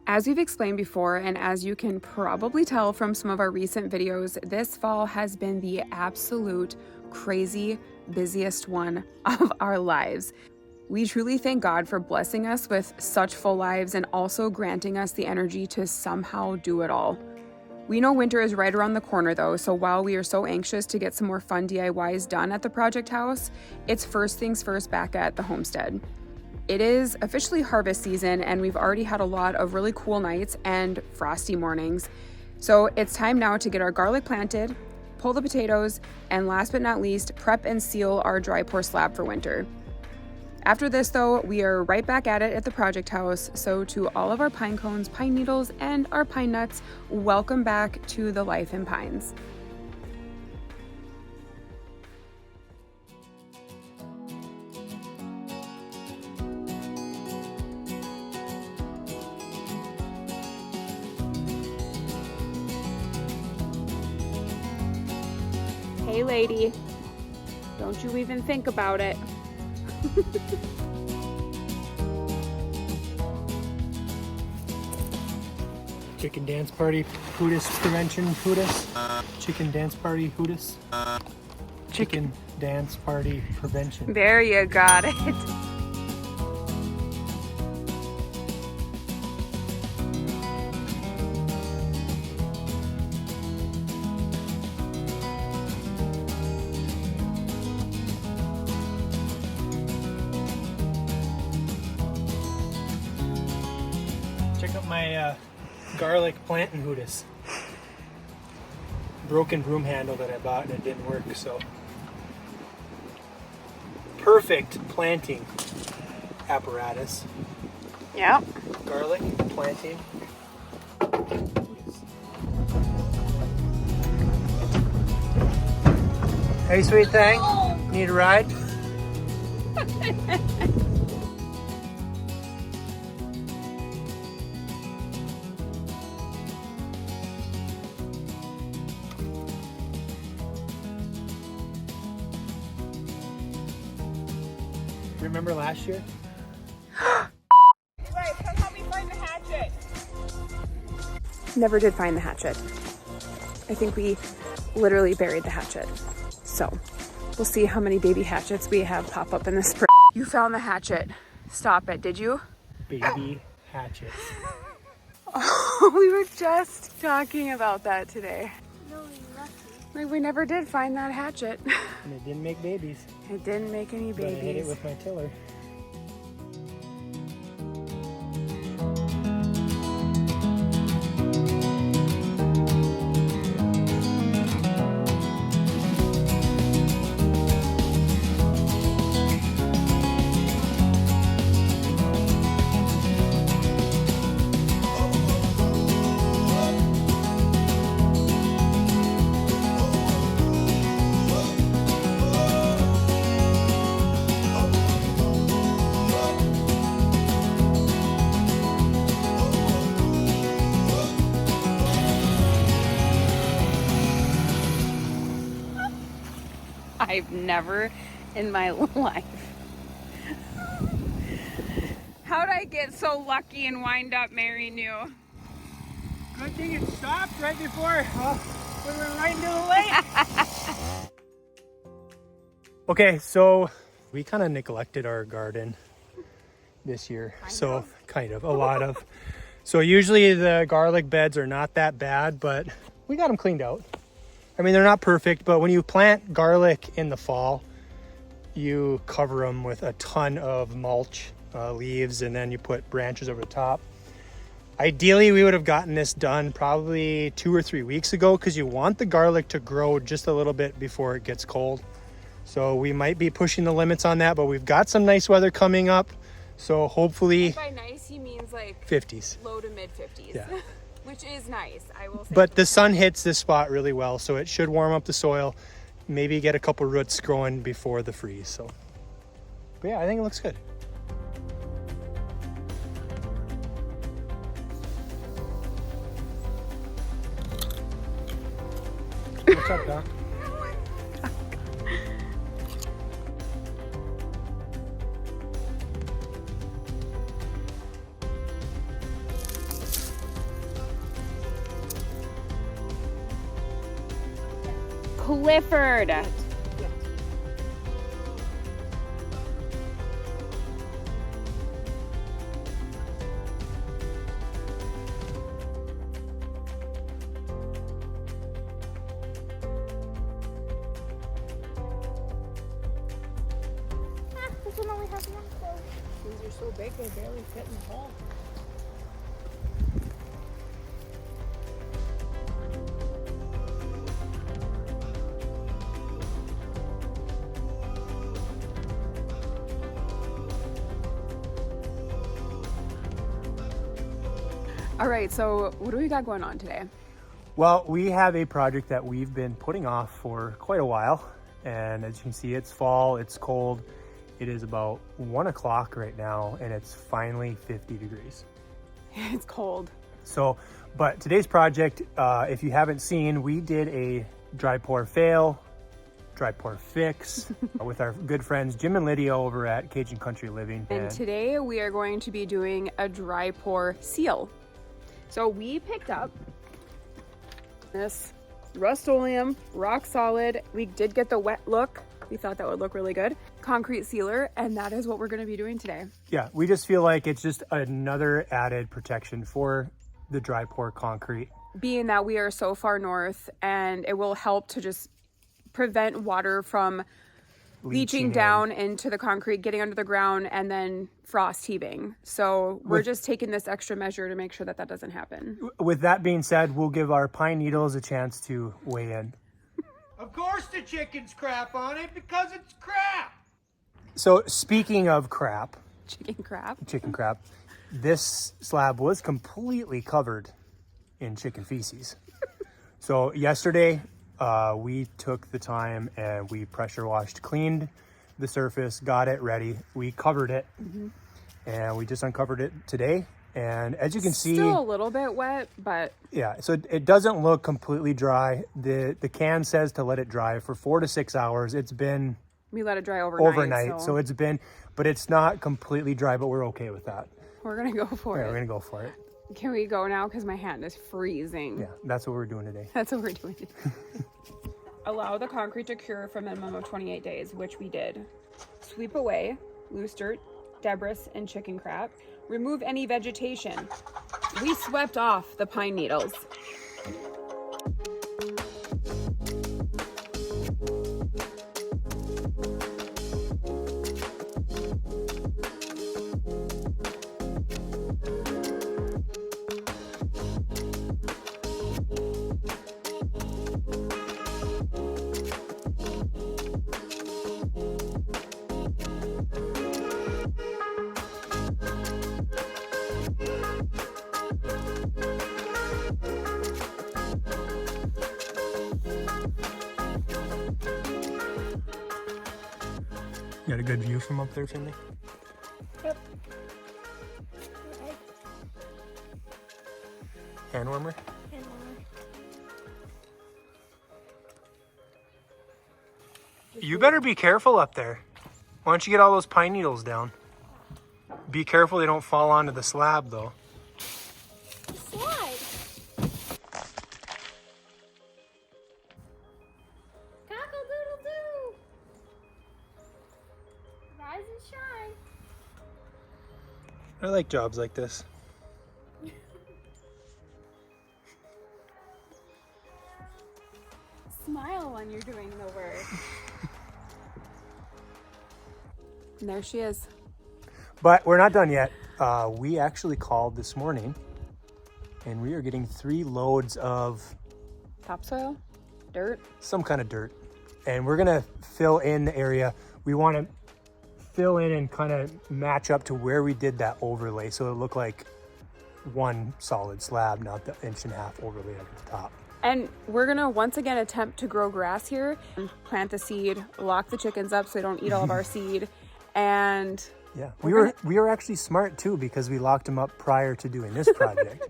As we've explained before, and as you can probably tell from some of our recent videos, this fall has been the absolute crazy busiest one of our lives. We truly thank God for blessing us with such full lives and also granting us the energy to somehow do it all. We know winter is right around the corner though, so while we are so anxious to get some more fun DIYs done at the project house, it's first things first back at the homestead. It is officially harvest season and we've already had a lot of really cool nights and frosty mornings. So it's time now to get our garlic planted, pull the potatoes, and last but not least, prep and seal our dry pour slab for winter. After this though, we are right back at it at the project house. So to all of our pine cones, pine needles, and our pine nuts, welcome back to the life in pines. Hey lady, don't you even think about it. Chicken dance party, hootis prevention, hootis. Chicken dance party, hootis. Chicken dance party prevention. There you got it. Check out my garlic planting hootis. Broken broom handle that I bought and it didn't work, so. Perfect planting apparatus. Yep. Garlic planting. Hey, sweet thing. Need a ride? Remember last year? Right, come help me find the hatchet. Never did find the hatchet. I think we literally buried the hatchet. So we'll see how many baby hatchets we have pop up in the spring. You found the hatchet. Stop it, did you? Baby hatchets. Oh, we were just talking about that today. No, lucky. Like we never did find that hatchet. And it didn't make babies. It didn't make any But I hit it babies. with my tiller. I've never in my life. How'd I get so lucky and wind up marrying you? Good thing it stopped right before we were right into the lake. Okay, so we kind of neglected our garden this year. Kind of, a lot of. So usually the garlic beds are not that bad, but we got them cleaned out. I mean, they're not perfect, but when you plant garlic in the fall, you cover them with a ton of mulch, leaves, and then you put branches over the top. Ideally, we would have gotten this done probably 2 or 3 weeks ago because you want the garlic to grow just a little bit before it gets cold. So we might be pushing the limits on that, but we've got some nice weather coming up. So hopefully... And by nice, he means like 50s. low to mid 50s. Yeah. Which is nice, I will say. But the sun hits this spot really well, so it should warm up the soil. Maybe get a couple roots growing before the freeze. So, but yeah, I think it looks good. What's up, Doc? Clifford. This one only has one close. These are so big they barely fit in the hole. All right, so what do we got going on today? Well, we have a project that we've been putting off for quite a while. And as you can see, it's fall, it's cold. It is about 1 o'clock right now, and it's finally 50 degrees. It's cold. So, but today's project, if you haven't seen, we did a dry pour fail, dry pour fix with our good friends Jim and Lydia over at Cajun Country Living. And today we are going to be doing a dry pour seal. So we picked up this Rust-Oleum, rock solid. We did get the wet look. We thought that would look really good. Concrete sealer, and that is what we're going to be doing today. Yeah, we just feel like it's just another added protection for the dry pour concrete. Being that we are so far north, and it will help to just prevent water from leaching down into the concrete, getting under the ground, and then frost heaving. So we're just taking this extra measure to make sure that that doesn't happen. With that being said, we'll give our pine needles a chance to weigh in. Of course the chicken's crap on it because it's crap. So speaking of crap, Chicken crap. this slab was completely covered in chicken feces. So yesterday, we took the time and we pressure washed, cleaned the surface, got it ready. We covered it, and we just uncovered it today. And as you can see, Still a little bit wet, but yeah, so it doesn't look completely dry. The can says to let it dry for 4 to 6 hours. It's been we let it dry overnight. so it's been, but it's not completely dry, but we're okay with that. We're gonna go for Yeah, it. we're gonna go for it. Can we go now? Because my hand is freezing. Yeah, that's what we're doing today. That's what we're doing. Allow the concrete to cure for a minimum of 28 days, which we did. Sweep away loose dirt, debris, and chicken crap. Remove any vegetation. We swept off the pine needles. You got a good view from up there, Cindy? Yep. Hand warmer? You better be careful up there. Why don't you get all those pine needles down? Be careful they don't fall onto the slab, though. Slide. Cockle-doodle-doo. Rise and shine. I like jobs like this. Smile when you're doing the work. And there she is. But we're not done yet. We actually called this morning, and we are getting 3 loads of Topsoil, dirt. some kind of dirt. And we're gonna fill in the area. We want to fill in and kind of match up to where we did that overlay, so it looked like one solid slab, not the 1.5 inch overlay at the top. And we're gonna once again attempt to grow grass here, plant the seed, lock the chickens up so they don't eat all of our seed, and Yeah, we were actually smart too, because we locked them up prior to doing this project.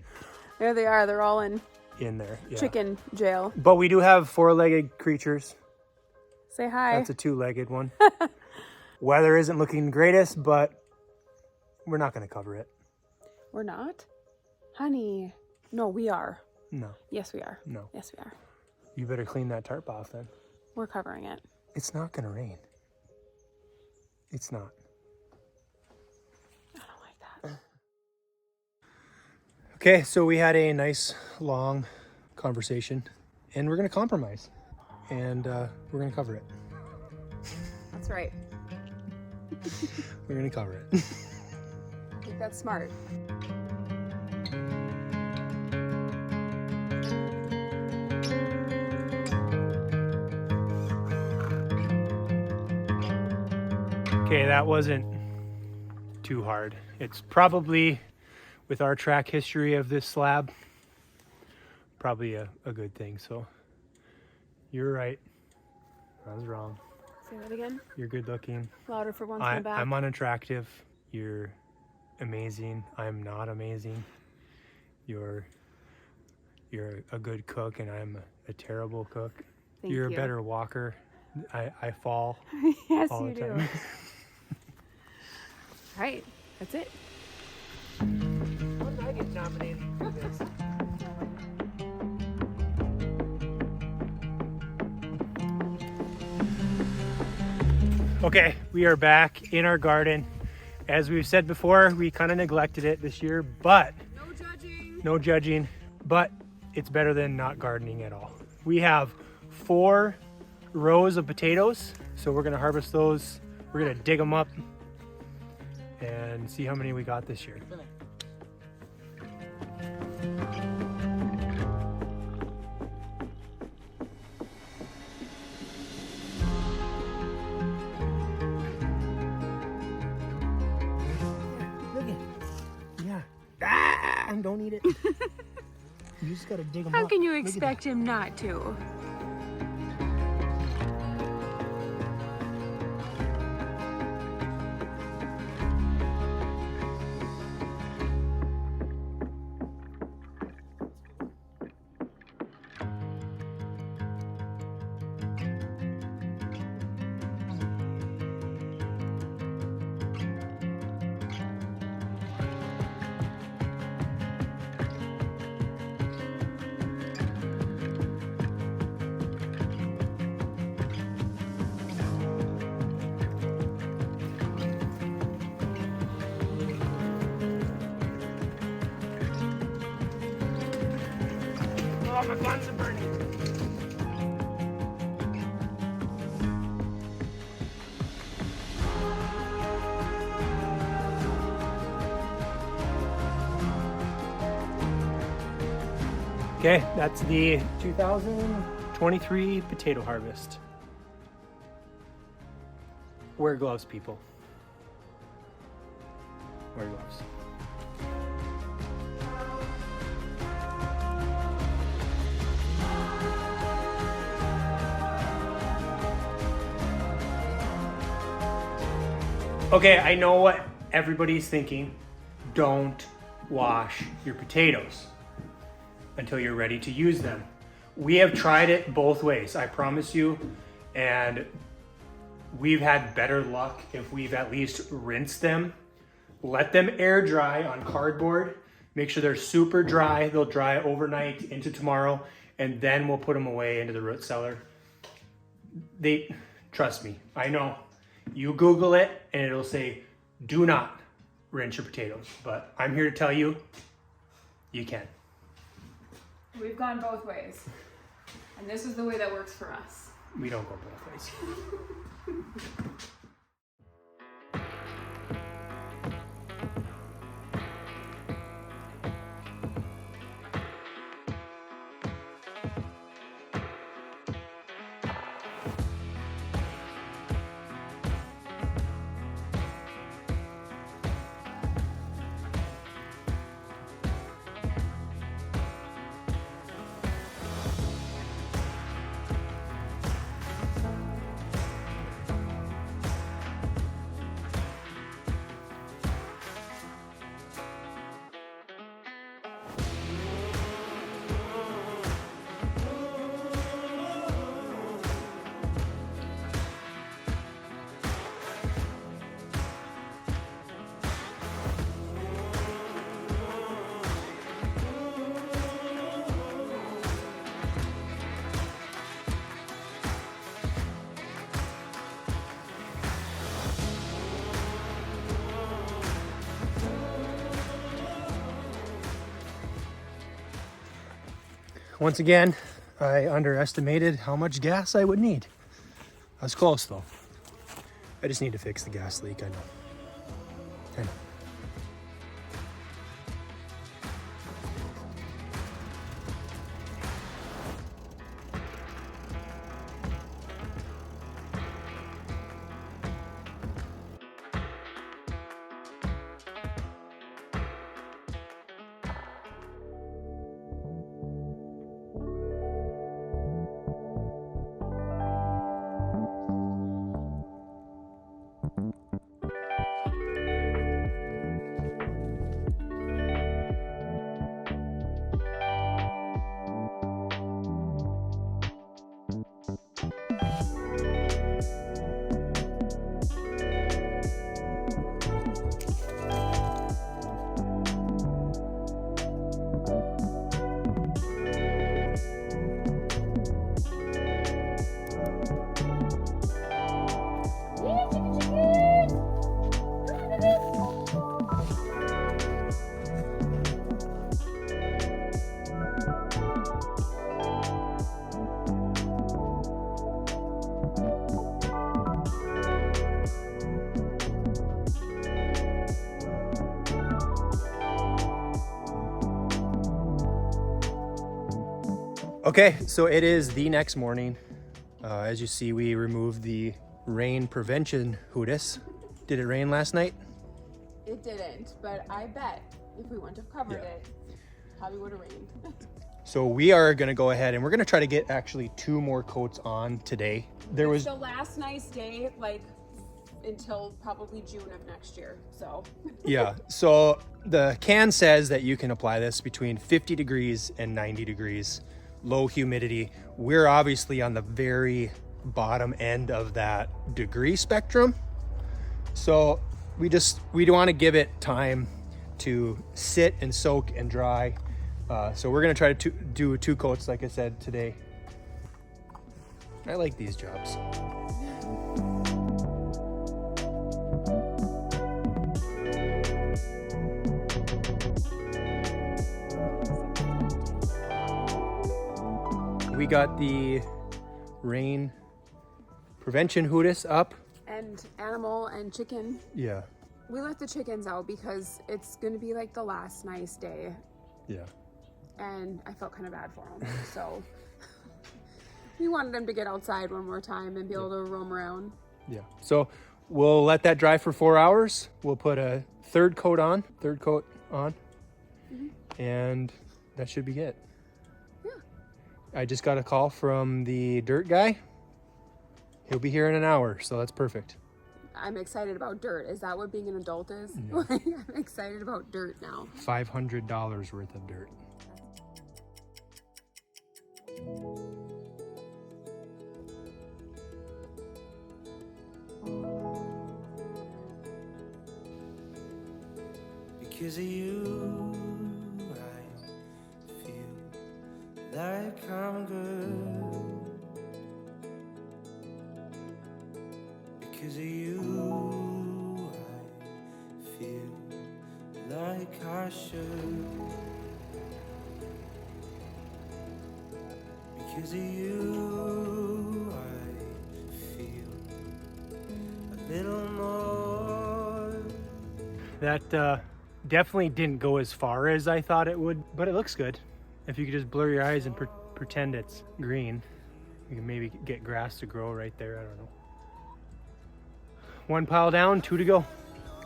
there they are. They're all in In there, yeah. chicken jail. But we do have 4-legged creatures. Say hi. That's a 2-legged one. Weather isn't looking greatest, but we're not going to cover it. We're not? Honey. No, we are. No, Yes, we are. no. Yes, we are. You better clean that tarp off then. We're covering it. It's not gonna rain. It's not. I don't like that. Okay, so we had a nice long conversation and we're gonna compromise and we're gonna cover it. That's right. We're gonna cover it. I think that's smart. Okay, that wasn't too hard. It's probably, with our track history of this slab, probably a good thing. So you're right. I was wrong. Say that again. You're good looking. Louder for once in the back. I'm unattractive. You're amazing. I'm not amazing. You're a good cook and I'm a terrible cook. Thank You're you. a better walker. I fall Yes, all you the do. time. All right, that's it. When did I get nominated for this? Okay, we are back in our garden. As we've said before, we kind of neglected it this year, but No judging. no judging, but it's better than not gardening at all. We have 4 rows of potatoes, so we're gonna harvest those. We're gonna dig them up and see how many we got this year. Look at it. Yeah. Ah, don't eat it. You just gotta dig them up. How can you Look at that. expect him not to? Oh, my buns are burning. Okay, that's the 2023 potato harvest. Wear gloves, people. Wear gloves. Okay, I know what everybody's thinking. Don't wash your potatoes until you're ready to use them. We have tried it both ways, I promise you, and we've had better luck if we've at least rinsed them. Let them air dry on cardboard. Make sure they're super dry. They'll dry overnight into tomorrow, and then we'll put them away into the root cellar. Trust me, I know. You Google it and it'll say, do not rinse your potatoes. But I'm here to tell you, you can. We've gone both ways. And this is the way that works for us. We don't go both ways. once again, I underestimated how much gas I would need. I was close though. I just need to fix the gas leak, I know. Okay, so it is the next morning. As you see, we removed the rain prevention hoodis. Did it rain last night? It didn't, but I bet if we wouldn't have covered it, probably would have rained. So we are gonna go ahead and we're gonna try to get actually 2 more coats on today. It's the last nice day, like until probably June of next year, so. Yeah, so the can says that you can apply this between 50 degrees and 90 degrees, low humidity. We're obviously on the very bottom end of that degree spectrum. So we want to give it time to sit and soak and dry. So we're gonna try to do 2 coats, like I said, today. I like these jobs. We got the rain prevention hoodis up. And animal and chicken. Yeah. We let the chickens out because it's gonna be like the last nice day. Yeah. And I felt kind of bad for them, so we wanted them to get outside one more time and be able to roam around. Yeah. So we'll let that dry for 4 hours. We'll put a third coat on, and that should be it. Yeah. I just got a call from the dirt guy. He'll be here in an hour, so that's perfect. I'm excited about dirt. Is that what being an adult is? Yeah. I'm excited about dirt now. $500 worth of dirt. Because of you, I feel like I'm good. Because of you, I feel like I should. Because of you, I feel a little more. That definitely didn't go as far as I thought it would, but it looks good. If you could just blur your eyes and pretend it's green, you can maybe get grass to grow right there. I don't know. 1 pile down, 2 to go.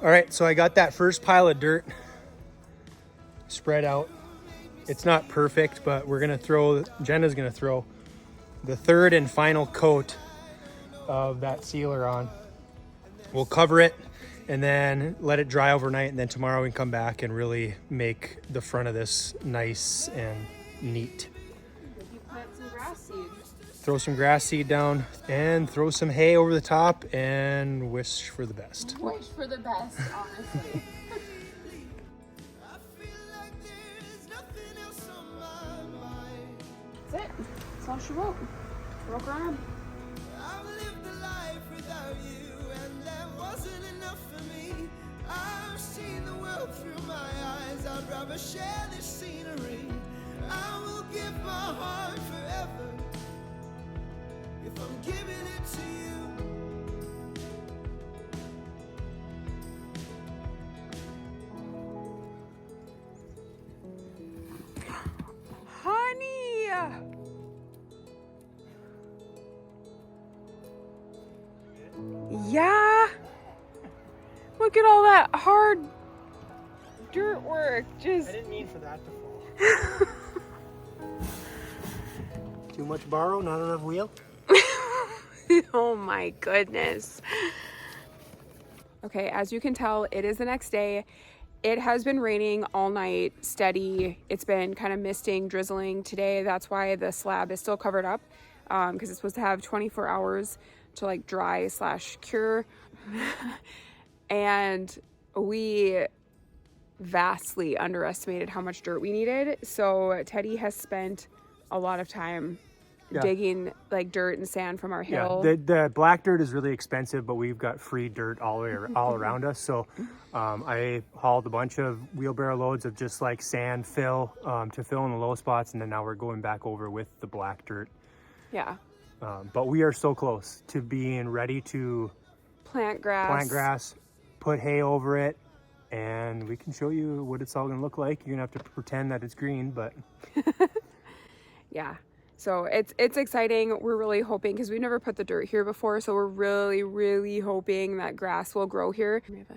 All right, so I got that first pile of dirt spread out. It's not perfect, but Jenna's gonna throw the third and final coat of that sealer on. We'll cover it and then let it dry overnight, and then tomorrow we can come back and really make the front of this nice and neat. If you plant some grass seed. Throw some grass seed down and throw some hay over the top and wish for the best. Wish for the best, honestly. That's it. That's all she wrote. Broke her arm. I've lived a life without you, and that wasn't enough for me. I've seen the world through my eyes. I'd rather share this scenery. I will give my heart forever if I'm giving it to you. Honey! Yeah. Look at all that hard dirt work. Just I didn't mean for that to fall. Too much borrow, not enough wheel? oh my goodness. Okay, as you can tell, it is the next day. It has been raining all night, steady. It's been kind of misting, drizzling today. That's why the slab is still covered up, because it's supposed to have 24 hours to like dry / cure. And we vastly underestimated how much dirt we needed. So Teddy has spent a lot of time digging like dirt and sand from our hill. Yeah, the black dirt is really expensive, but we've got free dirt all around us. So I hauled a bunch of wheelbarrow loads of just like sand fill to fill in the low spots, and then now we're going back over with the black dirt. Yeah. But we are so close to being ready to Plant grass, put hay over it, and we can show you what it's all gonna look like. You're gonna have to pretend that it's green, but yeah. So it's exciting. We're really hoping, because we've never put the dirt here before, so we're really hoping that grass will grow here. We have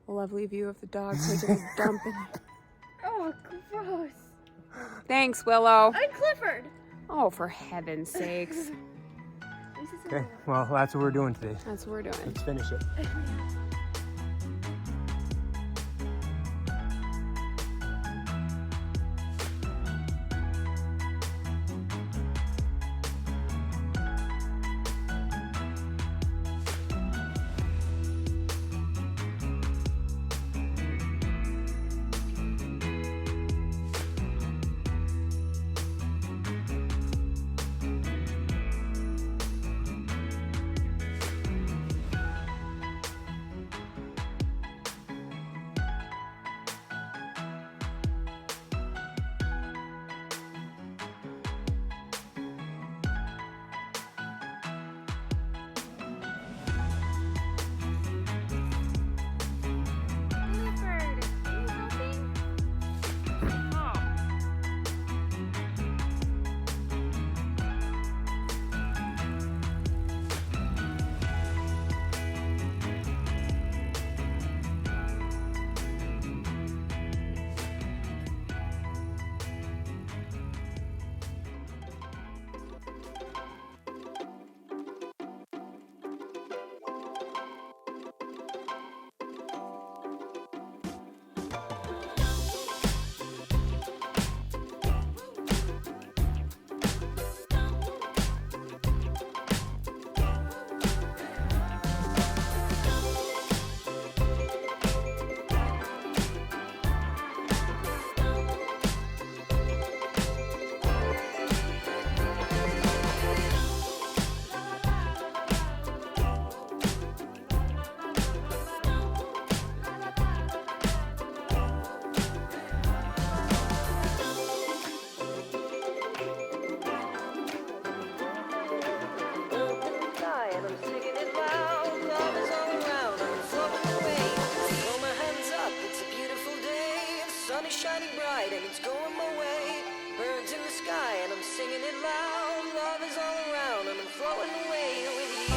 a lovely view of the dog taking a dump in it. Oh, gross. Thanks, Willow. I'm Clifford. Oh, for heaven's sakes. okay. Well, that's what we're doing today. That's what we're doing. Let's finish it. Clifford, are you helping? Shining bright and it's going my way. Birds in the sky and I'm singing it loud. Love is all around and I'm floating away with you.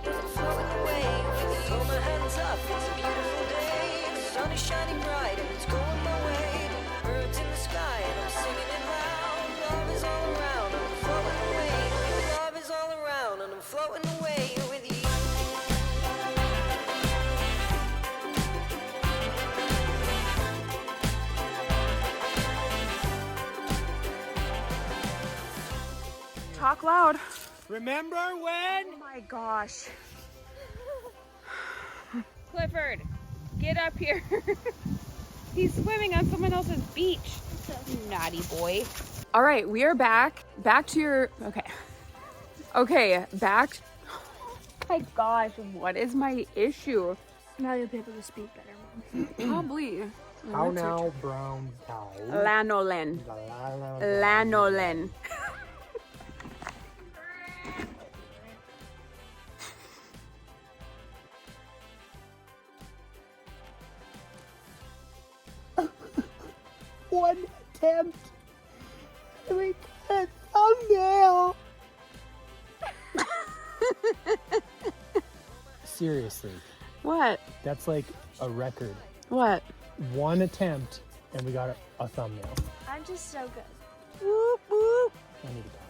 I'm floating away with you. Throw my hands up, it's a beautiful day. The sun is shining bright and it's going my way. Birds in the sky and I'm singing it loud. Love is all around and I'm floating away. Love is all around and I'm floating away with you. Talk loud. Remember when? Oh my gosh. Clifford, get up here. He's swimming on someone else's beach. You naughty boy. All right, we are back. Back to your, okay, back. My gosh, what is my issue? Now you'll be able to speak better, Mom. Probably. How now, brown cow? Lanolin. Lanolin. One attempt. We got a thumbnail. Seriously, What? that's like a record. What? One attempt and we got a thumbnail. I'm just so good. Whoop, whoop. I need to go.